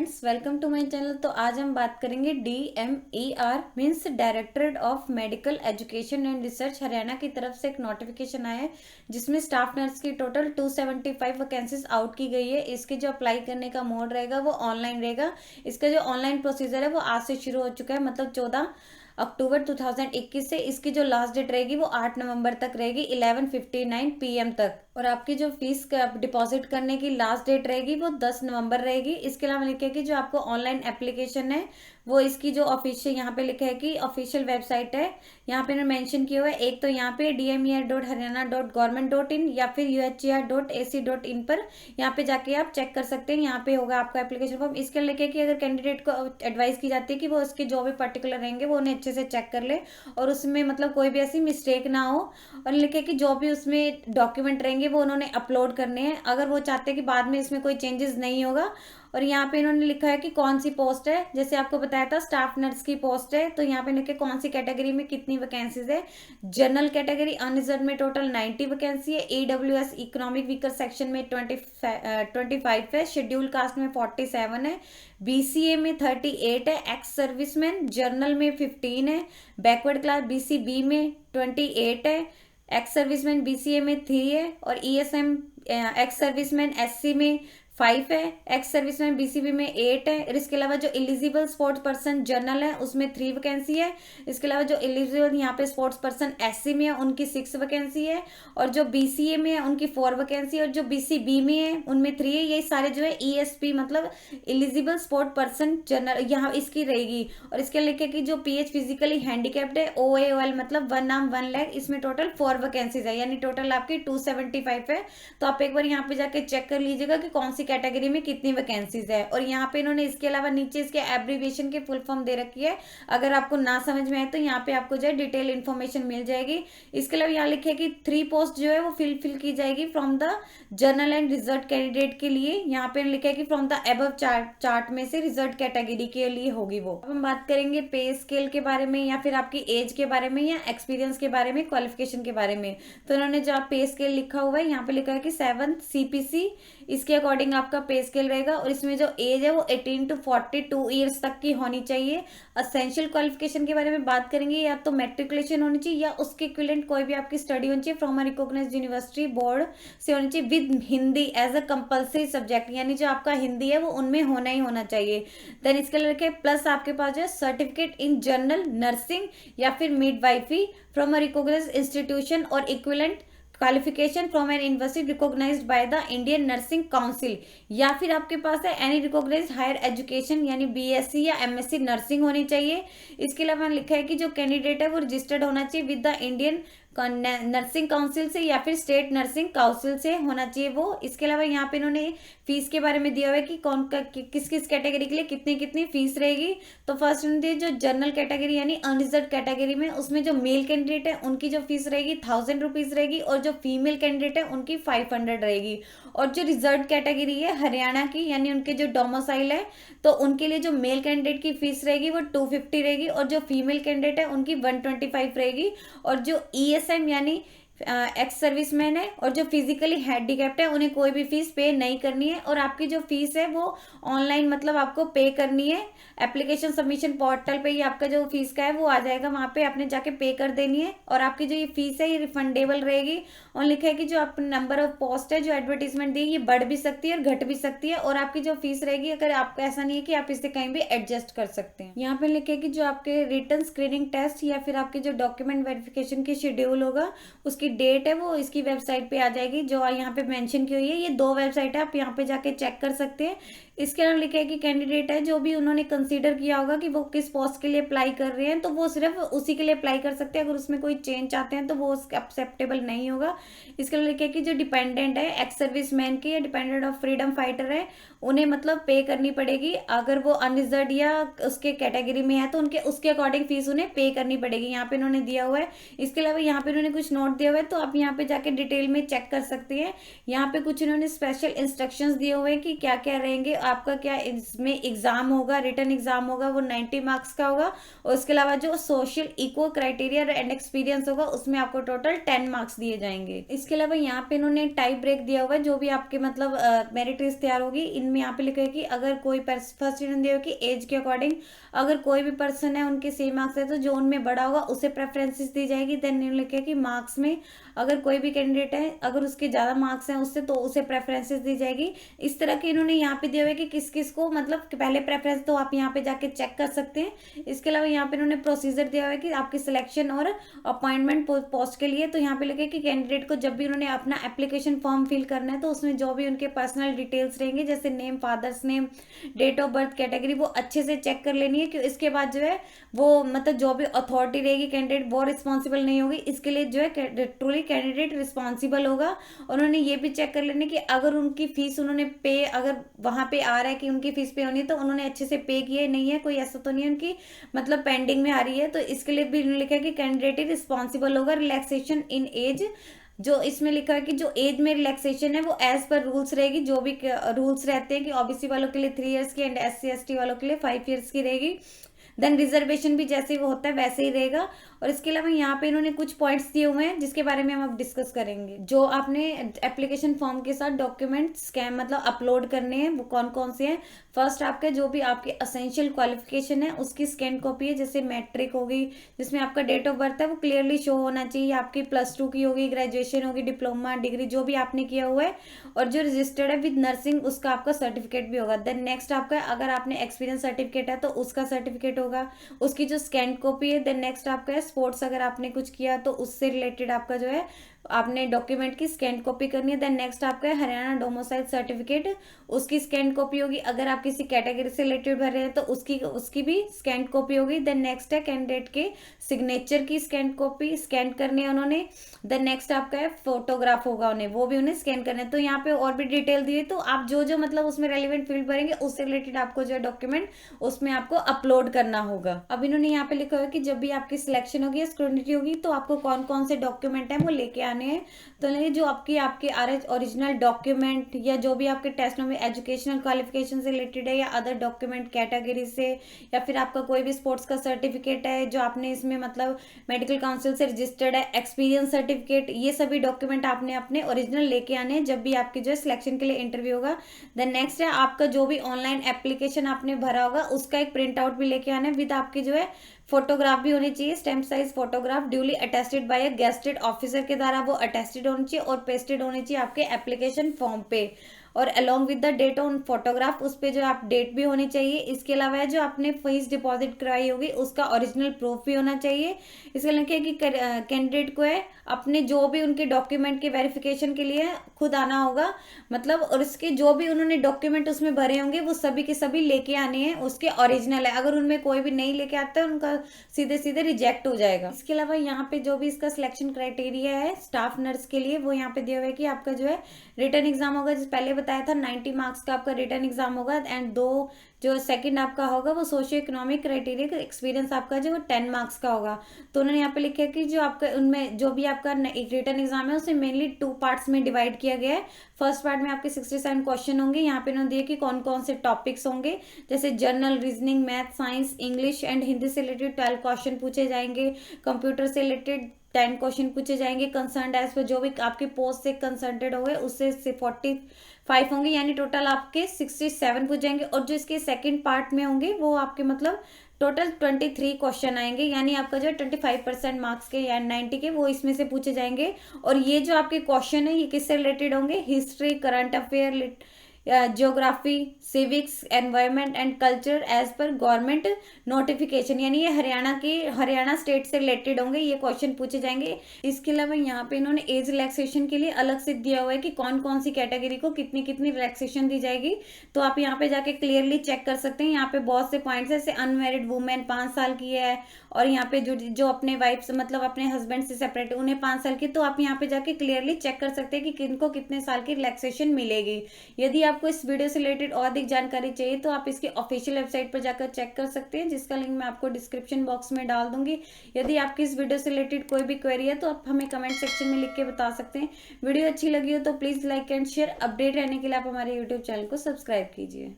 Friends, welcome to my channel. तो आज हम बात करेंगे DMER means directorate of medical education and research Haryana की तरफ से एक नोटिफिकेशन आया है जिसमें स्टाफ नर्स की टोटल 275 वैकेंसीज आउट की गई है। इसके जो अप्लाई करने का मोड रहेगा वो ऑनलाइन रहेगा। इसका जो ऑनलाइन प्रोसीजर है वो आज से शुरू हो चुका है, मतलब 14 अक्टूबर 2021 से। इसकी जो लास्ट डेट रहेगी वो 8 नवंबर तक रहेगी 11:59 PM तक। और आपकी जो फीस डिपॉजिट करने की लास्ट डेट रहेगी वो 10 नवंबर रहेगी। इसके अलावा लिखा है कि जो आपको ऑनलाइन एप्लीकेशन है वो इसकी जो ऑफिशियल यहाँ पे लिखा है कि ऑफिशियल वेबसाइट है, यहाँ पे मेंशन किया हुआ है। एक तो यहाँ पे dmer.haryana.government.in या फिर UHCR.ac.in पर यहाँ पे जाके आप चेक कर सकते हैं। यहाँ पे होगा आपका एप्लीकेशन फॉर्म। इसके लिखे है कि अगर कैंडिडेट को एडवाइस की जाती है कि वो उसके जो भी पर्टिकुलर रहेंगे वो उन्हें अच्छे से चेक कर ले और उसमें मतलब कोई भी ऐसी मिस्टेक ना हो। और लिखे कि जो भी उसमें डॉक्यूमेंट रहेंगे वो उन्होंने अपलोड करने हैं, अगर वो चाहते हैं कि बाद में इसमें कोई चेंजेस नहीं होगा। और यहाँ पे इन्होंने लिखा है कि कौन सी पोस्ट है, जैसे आपको बताया था स्टाफ नर्स की पोस्ट है, तो यहाँ पे लिखे कौन सी कैटेगरी में कितनी वैकेंसीज है। जनरल कैटेगरी अनरिजर्व में टोटल 90 वैकेंसी है। EWS इकोनॉमिक वीकर सेक्शन में 25 है। शेड्यूल कास्ट में 47 है। BCA में 38 है। एक्स सर्विसमैन जनरल में 15 है। बैकवर्ड क्लास BCB में 28 है। एक्स सर्विसमैन BCA में 3 है। और ESM एक्स सर्विसमैन SC में 5 है। एक्स सर्विसमैन BCB में 8 है। और इसके अलावा जो एलिजिबल स्पोर्ट्स पर्सन जनरल है उसमें 3 वैकेंसी है। इसके अलावा जो एलिजिबल यहाँ पे स्पोर्ट्स पर्सन SC में है उनकी 6 वैकेंसी है। और जो BCA में है उनकी 4 वैकेंसी है। और जो BCB में है उनमें 3 है। ये सारे जो है ESP मतलब एलिजिबल स्पोर्ट पर्सन जनरल यहाँ इसकी रहेगी। और इसके लिखे कि जो PH फिजिकली हैंडीकैप्ड है OAOL मतलब 1 आर्म 1 लेग, इसमें टोटल 4 वैकेंसीज है, यानी टोटल आपकी 275 है। तो आप एक बार यहाँ पे जाके चेक कर लीजिएगा कि कौन सी कैटेगरी में कितनी वैकेंसीज है। और यहाँ पे इन्होंने इसके अलावा नीचे इसके एब्रीविएशन के फुल फॉर्म दे रखी है, अगर आपको ना समझ में आए तो यहाँ पे आपको जो है डिटेल इन्फॉर्मेशन मिल जाएगी। इसके अलावा यहाँ लिखे कि 3 पोस्ट जो है वो फिल की जाएगी from the general and reserve candidate के लिए। यहाँ पे लिखा है कि फ्रॉम द एबव चार्ट में से रिजर्व कैटेगरी के लिए होगी वो। अब हम बात करेंगे पे स्केल के बारे में या फिर आपकी एज के बारे में या एक्सपीरियंस के बारे में, क्वालिफिकेशन के बारे में। तो इन्होंने जो पे स्केल लिखा हुआ है यहाँ पे लिखा है कि 7th CPC, इसके अकॉर्डिंग आपका पे स्केल रहेगा। और इसमें जो एज है वो 18 to 42 ईयर्स तक की होनी चाहिए। असेंशियल क्वालिफिकेशन के बारे में बात करेंगे, या तो मैट्रिकुलेशन होनी चाहिए या उसके इक्विवेलेंट कोई भी आपकी स्टडी होनी चाहिए from a recognised university board से होनी चाहिए with Hindi as a compulsory subject, यानी जो आपका हिंदी है वो उनमें होना ही होना चाहिए। देन इसके लिए प्लस आपके पास जो है सर्टिफिकेट इन जनरल नर्सिंग या फिर midwifery from a recognised institution और equivalent qualification from an university recognised by the Indian nursing council, या फिर आपके पास है एनी रिकॉग्नाइज्ड हायर एजुकेशन यानी BSc या MSc नर्सिंग होनी चाहिए। इसके अलावा लिखा है कि जो कैंडिडेट है वो रजिस्टर्ड होना चाहिए with the Indian nursing council से या फिर स्टेट नर्सिंग काउंसिल से होना चाहिए वो। इसके अलावा यहाँ पे इन्होंने फीस के बारे में दिया हुआ है कि कौन किस किस कैटेगरी के लिए कितनी कितनी फीस रहेगी। तो फर्स्ट उन्होंने जो जनरल कैटेगरी यानी अनरिजर्व कैटेगरी में उसमें जो मेल कैंडिडेट है उनकी जो फीस रहेगी 1000 रुपीज रहेगी, और जो फीमेल कैंडिडेट है उनकी 500 रहेगी। और जो रिजर्व कैटेगरी है हरियाणा की यानी उनके जो डोमिसाइल है तो उनके लिए जो मेल कैंडिडेट की फीस रहेगी वो 250 रहेगी, और जो फीमेल कैंडिडेट है उनकी 125 रहेगी। और जो ESM यानी एक्स सर्विसमैन है और जो फिजिकली हैंडीकैप्ड है उन्हें कोई भी फीस पे नहीं करनी है। और आपकी जो फीस है वो ऑनलाइन मतलब आपको पे करनी है। एप्लीकेशन सबमिशन पोर्टल पे ही आपका जो फीस का है वो आ जाएगा, वहां पे आपने जाके पे कर देनी है। और आपकी जो ये फीस है ये रिफंडेबल रहेगी। और लिखा है कि जो आप नंबर ऑफ पोस्ट है जो एडवर्टीजमेंट दी ये बढ़ भी सकती है और घट भी सकती है। और आपकी जो फीस रहेगी अगर आपको ऐसा नहीं है कि आप इसे कहीं भी एडजस्ट कर सकते हैं। यहाँ पे लिखे कि जो आपके रिटन स्क्रीनिंग टेस्ट या फिर आपके जो डॉक्यूमेंट वेरिफिकेशन की शेड्यूल होगा उसकी डेट है वो इसकी वेबसाइट पे आ जाएगी जो यहाँ पे मेंशन की हुई है। ये 2 वेबसाइट है, आप यहाँ पे जाके चेक कर सकते हैं। इसके अलावा लिखा है कि कैंडिडेट है जो भी उन्होंने कंसीडर किया होगा कि वो किस पोस्ट के लिए अप्लाई कर रहे हैं तो वो सिर्फ उसी के लिए अप्लाई कर सकते हैं। अगर उसमें कोई चेंज चाहते हैं तो वो एक्सेप्टेबल नहीं होगा। इसके लिए लिखा है कि जो डिपेंडेंट है एक्स सर्विस मैन के या डिपेंडेंट ऑफ फ्रीडम फाइटर है उन्हें मतलब पे करनी पड़ेगी। अगर वो अनरिजर्व या उसके कैटेगरी में है तो उनके उसके अकॉर्डिंग फीस उन्हें पे करनी पड़ेगी, यहाँ पे उन्होंने दिया हुआ है। इसके अलावा यहाँ पे उन्होंने कुछ नोट दिया हुआ है हुआ है, तो आप यहाँ पे जाके डिटेल में चेक कर सकते हैं। यहाँ पे कुछ इन्होंने स्पेशल इंस्ट्रक्शंस दिए हुए हैं कि क्या क्या रहेंगे, आपका क्या इसमें एग्जाम होगा, रिटर्न एग्जाम होगा, वो 90 मार्क्स का होगा। और उसके अलावा जो social eco criteria and experience होगा उसमें आपको टोटल 10 मार्क्स दिए जाएंगे। इसके अलावा यहाँ पे इन्होंने टाइप ब्रेक दिया हुआ है, जो भी आपके मतलब मेरिट लिस्ट तैयार होगी इनमें यहाँ पे लिखा है कि अगर कोई फर्स्ट इन्होंने दिया कि एज के अकॉर्डिंग अगर कोई भी पर्सन है उनके सेम मार्क्स है तो जो उनमें बड़ा होगा उसे प्रेफरेंसेस दी जाएगी। देन इन्होंने लिखा है कि मार्क्स में अगर कोई भी कैंडिडेट है अगर उसके ज्यादा मार्क्स हैं उससे तो उसे प्रेफरेंसेस दी जाएगी। इस तरह के इन्होंने यहाँ पे दिया हुआ है कि किस किस को मतलब पहले प्रेफरेंस, तो आप यहाँ पे जाके चेक कर सकते हैं। इसके अलावा यहाँ पे इन्होंने प्रोसीजर दिया हुआ है कि आपकी सिलेक्शन और अपॉइंटमेंट पोस्ट के लिए, तो यहाँ पे लिखे कि कैंडिडेट को जब भी उन्होंने अपना एप्लीकेशन फॉर्म फिल करना है तो उसमें जो भी उनके पर्सनल डिटेल्स रहेंगे जैसे name, father's name, date of birth, category, वो अच्छे से चेक कर लेनी है कि इसके बाद जो है वो मतलब जो भी अथॉरिटी रहेगी कैंडिडेट वो रिस्पॉन्सिबल नहीं होगी, इसके लिए जो है ट्रूली कैंडिडेट रिस्पॉन्सिबल होगा। और उन्होंने ये भी चेक कर लेना कि अगर उनकी फीस उन्होंने पे, अगर वहां पे आ रहा है कि उनकी फीस पे होनी है तो उन्होंने अच्छे से पे किया नहीं है, कोई ऐसा तो नहीं है उनकी मतलब पेंडिंग में आ रही है, तो इसके लिए भी लिखा है कि कैंडिडेट ही रिस्पॉन्सिबल होगा। रिलैक्सेशन इन एज, जो इसमें लिखा है कि जो एज में रिलैक्सेशन है वो एज पर रूल्स रहेगी, जो भी रूल्स रहते हैं कि ओबीसी वालों के लिए 3 इयर्स की एंड SC ST वालों के लिए 5 इयर्स की रहेगी। देन रिजर्वेशन भी जैसे वो होता है वैसे ही रहेगा। और इसके अलावा यहाँ पे इन्होंने कुछ पॉइंट्स दिए हुए हैं जिसके बारे में हम अब डिस्कस करेंगे। जो आपने एप्लीकेशन फॉर्म के साथ डॉक्यूमेंट स्कैन मतलब अपलोड करने हैं वो कौन कौन से हैं। फर्स्ट आपके जो भी आपके असेंशियल क्वालिफिकेशन है उसकी स्कैन कॉपी है, जैसे मैट्रिक होगी जिसमें आपका डेट ऑफ बर्थ है वो क्लियरली शो होना चाहिए, आपकी +2 की होगी, ग्रेजुएशन होगी, डिप्लोमा, डिग्री जो भी आपने किया हुआ है, और जो रजिस्टर्ड है विद नर्सिंग उसका आपका सर्टिफिकेट भी होगा। देन नेक्स्ट आपका अगर आपने एक्सपीरियंस सर्टिफिकेट है तो उसका सर्टिफिकेट होगा, उसकी जो स्कैन कॉपी है। देन नेक्स्ट आपका है स्पोर्ट्स, अगर आपने कुछ किया तो उससे रिलेटेड आपका जो है आपने डॉक्यूमेंट की स्कैन कॉपी करनी है। देन नेक्स्ट आपका है हरियाणा डोमिसाइल सर्टिफिकेट, उसकी स्कैन कॉपी होगी। अगर आप किसी कैटेगरी से रिलेटेड भर रहे हैं तो उसकी भी स्कैन कॉपी होगी। देन नेक्स्ट है कैंडिडेट के सिग्नेचर की स्कैन कॉपी स्कैन करनी है उन्होंने। देन नेक्स्ट आपका है फोटोग्राफ होगा उन्हें, वो भी उन्हें स्कैन करना है। तो यहाँ पे और भी डिटेल दी है, तो आप जो जो मतलब उसमें रेलिवेंट फील्ड भरेंगे उससे रिलेटेड आपको जो है डॉक्यूमेंट उसमें आपको अपलोड करना होगा। अब इन्होंने यहाँ पे लिखा हुआ है कि जब भी आपकी सिलेक्शन होगी या स्क्रूटिनी होगी तो आपको कौन कौन से डॉक्यूमेंट है वो लेके आने हैं। तो नहीं, जो आपके ओरिजिनल डॉक्यूमेंट या जो भी आपके टेस्ट में एजुकेशनल क्वालिफिकेशन से रिलेटेड है या अदर डॉक्यूमेंट कैटेगरी से, या फिर आपका कोई भी स्पोर्ट्स का सर्टिफिकेट है जो आपने इसमें मतलब मेडिकल काउंसिल से रजिस्टर्ड है, एक्सपीरियंस सर्टिफिकेट, ये सभी डॉक्यूमेंट आपने अपने ओरिजिनल लेके आने हैं जब भी आपके जो है सिलेक्शन के लिए इंटरव्यू होगा। देन नेक्स्ट है आपका जो भी ऑनलाइन एप्लीकेशन आपने भरा होगा उसका एक प्रिंट आउट भी लेके आना है, विद आपकी जो है फोटोग्राफ भी होनी चाहिए, stamp size photograph duly attested bye अ गेस्टेड ऑफिसर के द्वारा वो अटेस्टेड होनी चाहिए और पेस्टेड होनी चाहिए आपके एप्लीकेशन फॉर्म पे, और along with the date on photograph उस पे जो आप डेट भी होनी चाहिए। इसके अलावा जो आपने फीस डिपॉजिट कराई होगी उसका ओरिजिनल प्रूफ भी होना चाहिए। इसके लिए कि कैंडिडेट को है अपने जो भी उनके डॉक्यूमेंट के वेरिफिकेशन के लिए खुद आना होगा, मतलब और इसके जो भी उन्होंने डॉक्यूमेंट उसमें भरे होंगे वो सभी के सभी लेके आने हैं, उसके ओरिजिनल है। अगर उनमें कोई भी नहीं लेके आता है उनका सीधे सीधे रिजेक्ट हो जाएगा। इसके अलावा यहाँ पे जो भी इसका सिलेक्शन क्राइटेरिया है स्टाफ नर्स के लिए वो यहाँ पे दिया हुआ है कि आपका जो है रिटर्न एग्जाम होगा, जिस पहले बताया था 90 मार्क्स का आपका रिटर्न एग्जाम होगा, एंड जो सेकंड आपका होगा वो सोशियो इकोनॉमिक क्राइटेरिया का एक्सपीरियंस आपका जो 10 मार्क्स का होगा। तो उन्होंने यहाँ पे लिखा है कि जो आपका उनमें जो भी आपका रिटर्न एग्जाम है उसे मेनली 2 पार्ट्स में डिवाइड किया गया है। फर्स्ट पार्ट में आपके 67 क्वेश्चन होंगे, यहाँ पे उन्होंने दिया कि कौन कौन से टॉपिक्स होंगे, जैसे general, reasoning, math, science, English and Hindi से रिलेटेड 12 क्वेश्चन पूछे जाएंगे, कंप्यूटर से रिलेटेड 10 क्वेश्चन पूछे जाएंगे, कंसर्न एज पर जो भी आपके पोस्ट से कंसल्टेड हो गए उससे 45 होंगे, यानी टोटल आपके 67 पूछ जाएंगे। और जो इसके सेकंड पार्ट में होंगे वो आपके मतलब टोटल 23 क्वेश्चन आएंगे, यानी आपका जो 25% मार्क्स के या 90 के वो इसमें से पूछे जाएंगे। और ये जो आपके क्वेश्चन है ये किससे रिलेटेड होंगे, history, current affair, geography, civics, environment and culture as per government notification, यानी ये हरियाणा स्टेट से रिलेटेड होंगे, ये क्वेश्चन पूछे जाएंगे। इसके अलावा यहाँ पे इन्होंने एज रिलैक्सेशन के लिए अलग से दिया हुआ है कि कौन कौन सी कैटेगरी को कितनी कितनी रिलैक्सेशन दी जाएगी, तो आप यहाँ पे जाके क्लियरली चेक कर सकते हैं। यहाँ पे बहुत से पॉइंट्स है, जैसे अनमैरिड वुमेन 5 साल की है, और यहाँ पे जो अपने वाइफ से मतलब अपने हस्बैंड से सेपरेट उन्हें 5 साल की, तो आप यहाँ पे जाके क्लियरली चेक कर सकते हैं कि किनको कितने साल की रिलैक्सेशन मिलेगी। यदि आप आपको इस वीडियो से रिलेटेड और अधिक जानकारी चाहिए तो आप इसकी ऑफिशियल वेबसाइट पर जाकर चेक कर सकते हैं, जिसका लिंक मैं आपको डिस्क्रिप्शन बॉक्स में डाल दूंगी। यदि आपकी इस वीडियो से रिलेटेड कोई भी क्वेरी है तो आप हमें कमेंट सेक्शन में लिख के बता सकते हैं। वीडियो अच्छी लगी हो तो please like and share. Update रहने के लिए आप हमारे यूट्यूब चैनल को सब्सक्राइब कीजिए।